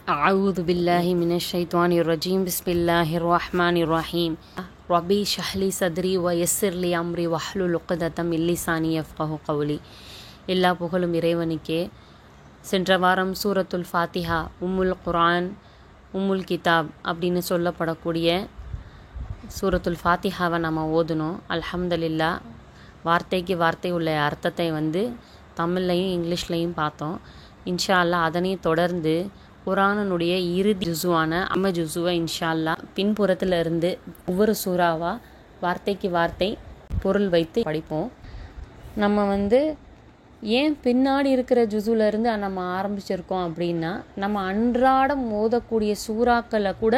أعوذ بالله من الشيطان الرجيم بسم الله الرحمن الرحيم ربي اشرح لي صدري ويسر لي أمري واحلل عقدة من لساني يفقهوا قولي. எல்லா புகழும் இறைவனுக்கே. சென்ற வாரம் சூரத்துல் ஃபாத்திஹா உம்முல் குர்ஆன் உம்முல் கிதாப் அப்படின்னு சொல்லப்படக்கூடிய சூரத்துல் ஃபாத்திஹாவை நம்ம ஓதணும். அல்ஹம்துலில்லாஹ். வார்த்தைக்கு வார்த்தை உள்ள அர்த்தத்தை தமிழ்லையும் இங்கிலீஷ்லையும் பார்த்தோம். இன்ஷா அல்லாஹ் அதனையும் தொடர்ந்து குர்ஆனுடைய இறுதி ஜுசுவான ஜுசுவை இன்ஷா அல்லாஹ் பின்புறத்தில் இருந்து ஒவ்வொரு சூறாவாக வார்த்தைக்கு வார்த்தை பொருள் வைத்து படிப்போம். நம்ம ஏன் பின்னாடி இருக்கிற ஜுசுலேருந்து நம்ம ஆரம்பிச்சிருக்கோம் அப்படின்னா, நம்ம அன்றாடம் ஓதக்கூடிய சூறாக்களை கூட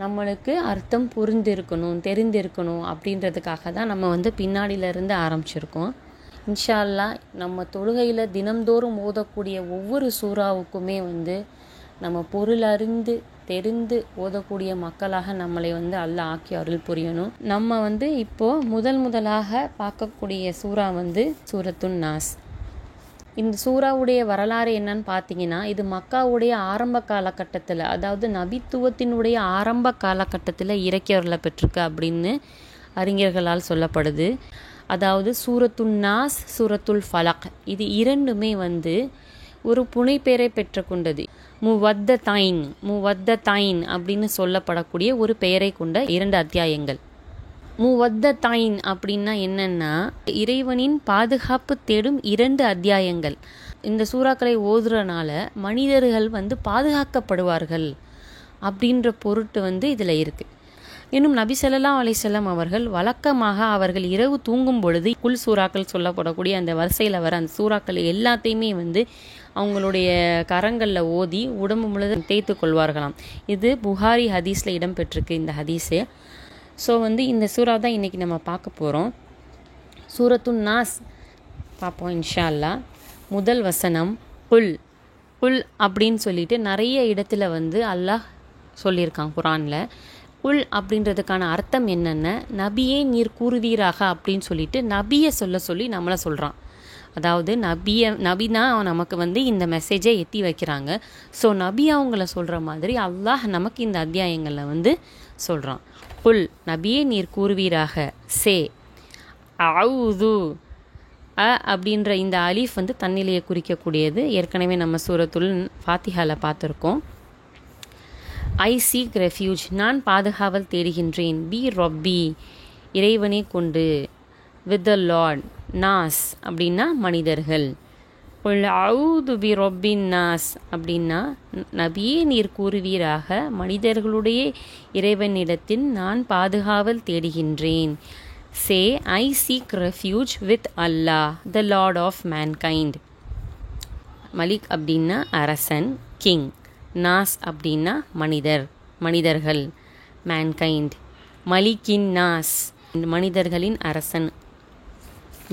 நம்மளுக்கு அர்த்தம் புரிந்திருக்கணும், தெரிந்திருக்கணும் அப்படின்றதுக்காக தான் நம்ம பின்னாடியிலேருந்து ஆரம்பிச்சிருக்கோம். இன்ஷா அல்லாஹ் நம்ம தொழுகையில் தினம்தோறும் ஓதக்கூடிய ஒவ்வொரு சூறாவுக்குமே நம்ம பொருள் அறிந்து தெரிந்து ஓதக்கூடிய மக்களாக நம்மளை அல்லாஹ் ஆக்கி அருள் புரியணும். நம்ம இப்போது முதலாக பார்க்கக்கூடிய சூறா சூரத்துன் நாஸ். இந்த சூறாவுடைய வரலாறு என்னன்னு பார்த்தீங்கன்னா, இது மக்காவுடைய ஆரம்ப காலகட்டத்தில், அதாவது நபித்துவத்தினுடைய ஆரம்ப காலகட்டத்தில் இறக்கி வரல பெற்றிருக்கு அப்படின்னு அறிஞர்களால் சொல்லப்படுது. அதாவது சூரத்துன் நாஸ், சூரத்துல் ஃபலக், இது இரண்டுமே ஒரு புனைப்பெயரை பெற்றுக்கொண்டது. முவத்ததைன் அப்படின்னு சொல்லப்படக்கூடிய ஒரு பெயரை கொண்ட 2 அத்தியாயங்கள். முவத்ததைன் அப்படின்னா என்னன்னா, இறைவனின் பாதுகாப்பு தேடும் 2 அத்தியாயங்கள். இந்த சூறாக்களை ஓதுறனால மனிதர்கள் பாதுகாக்கப்படுவார்கள் அப்படின்ற பொருட்டு இதில் இருக்குது. இன்னும் நபி ஸல்லல்லாஹு அலைஹி வஸல்லம் அவர்கள் வழக்கமாக அவர்கள் இரவு தூங்கும் பொழுது குல் சூறாக்கள் சொல்லப்படக்கூடிய அந்த வரிசையில் வர அந்த சூறாக்கள் எல்லாத்தையுமே அவங்களுடைய கரங்களில் ஓதி உடம்பு முழுவதும் தேய்த்து கொள்வார்களாம். இது புகாரி ஹதீஸில் இடம்பெற்றிருக்கு இந்த ஹதீஸு. ஸோ இந்த சூறா தான் இன்றைக்கி நம்ம பார்க்க போகிறோம். சூரத்துன் நாஸ் பார்ப்போம் இன்ஷா அல்லாஹ். முதல் வசனம் குல். குல் அப்படின்னு சொல்லிட்டு நிறைய இடத்துல அல்லாஹ் சொல்லியிருக்கான் குர்ஆனில். குல் அப்படின்றதுக்கான அர்த்தம் என்னென்ன, நபியே நீர் கூறுவீராக அப்படின்னு சொல்லிட்டு நபியை சொல்லி நம்மளை சொல்கிறான். அதாவது நபினா நமக்கு இந்த மெசேஜை எத்தி வைக்கிறாங்க. ஸோ நபி அவங்கள சொல்கிற மாதிரி அல்லாஹ் நமக்கு இந்த அத்தியாயங்களில் சொல்கிறான். குல், நபியே நீர் கூறுவீராக. சே அவுது, அப்படின்ற இந்த அலிஃப் தன்னிலையை குறிக்கக்கூடியது. ஏற்கனவே நம்ம சூரத்துல் ஃபாத்திஹாவில் பார்த்துருக்கோம். ஐ சீக் ரெஃப்யூஜ், நான் பாதுகாவல் தேடுகின்றேன். பி ரொப்பி, இறைவனை கொண்டு. With the Lord. நாஸ் அப்படின்னா மனிதர்கள். அவுது பி ரொப்பின் நாஸ் அப்படின்னா நபியே நீர் கூறுவீராக, மனிதர்களுடைய இறைவனிடத்தில் நான் பாதுகாவல் தேடுகின்றேன். Say I seek refuge with Allah the lord of mankind. மலிக் அப்படின்னா அரசன், கிங். நாஸ் அப்படின்னா மனிதர்கள், மேன்கைண்ட். மலிக்கின் நாஸ், மனிதர்களின் அரசன்,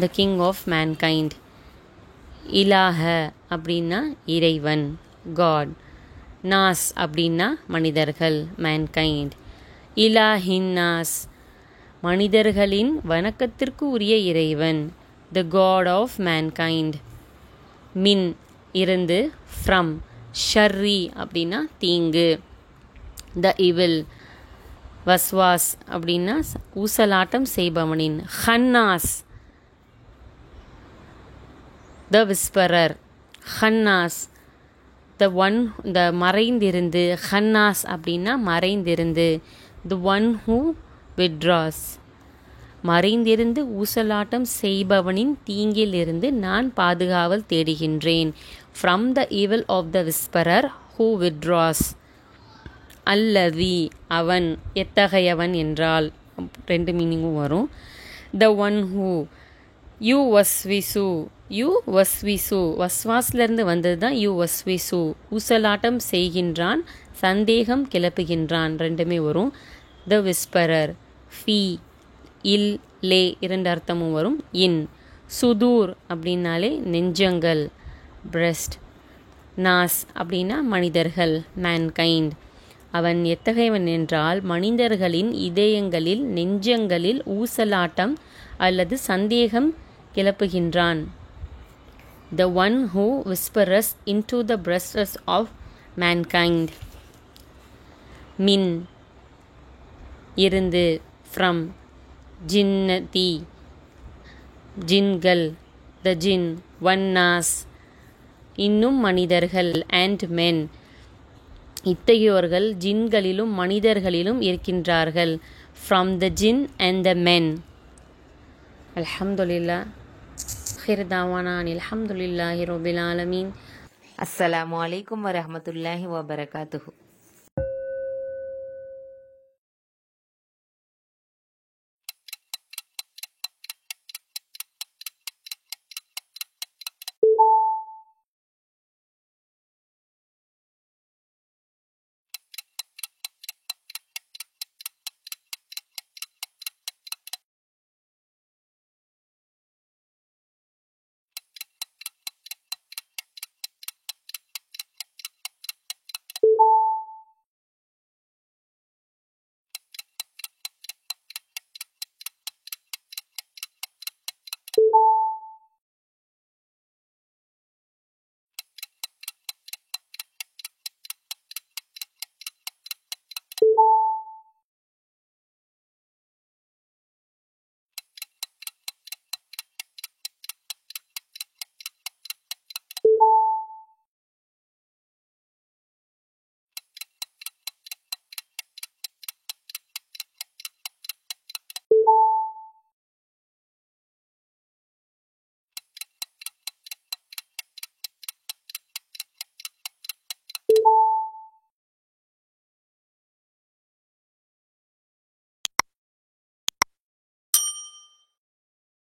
த கிங் ஆஃப் மேன்கைண்ட். இலாஹ அப்படின்னா இறைவன், காட். நாஸ் அப்படின்னா மனிதர்கள், மேன்கைண்ட். இலாஹின் நாஸ், மனிதர்களின் வணக்கத்திற்கு உரிய இறைவன், த காட் ஆஃப் மேன்கைண்ட். மின் இருந்து, ஃப்ரம். ஷர்ரி அப்படின்னா தீங்கு, த இவில். வஸ்வாஸ் அப்படின்னா ஊசலாட்டம் செய்பவனின். ஹன்னாஸ், த விஸ்பரர். ஹன்னாஸ், த ஒன், த மறைந்திருந்து. ஹன்னாஸ் அப்படின்னா மறைந்திருந்து. த ஒன் ஹூ விட்ராஸ், மறைந்திருந்து ஊசலாட்டம் செய்பவனின் தீங்கிலிருந்து நான் பாதுகாவல் தேடுகின்றேன். From the evil of the whisperer who withdraws. அல்லதி, அவன். எத்தகையவன் என்றால் 2 மீனிங்கும் வரும். The one who. யூ வஸ்விசு, யூ வஸ்விசு, வஸ்வாஸ்லேருந்து வந்தது தான் யூ வஸ்விசு. ஊசலாட்டம் செய்கின்றான், சந்தேகம் கிளப்புகின்றான், 2மே வரும். த விஸ்பரர். ஃபீ, இல், லே 2 அர்த்தமும் வரும். இன். சுதூர் அப்படின்னாலே நெஞ்சங்கள், பிரஸ்ட். நாஸ் அப்படின்னா மனிதர்கள், மேன்கைண்ட். அவன் எத்தகையவன் என்றால் மனிதர்களின் இதயங்களில், நெஞ்சங்களில் ஊசலாட்டம் அல்லது சந்தேகம் கிளப்புகின்றான். The one who whispers into the breasts of mankind. மின் இருந்து, from, ஜின்னதி ஜின்கள், the ஜின், வன்னாஸ் இன்னும் மனிதர்கள், and men இத்தகையோர்கள் ஜின்களிலும் மனிதர்களிலும் இருக்கின்றார்கள். from the jinn and the men. அல்ஹம்துலில்லாஹ். ஆகிர் தாவானா அல்ஹம்துலில்லாஹி ரப்பில் ஆலமீன். அஸ்ஸலாமு அலைக்கும் வரஹ்மத்துல்லாஹி வபரகாத்துஹு.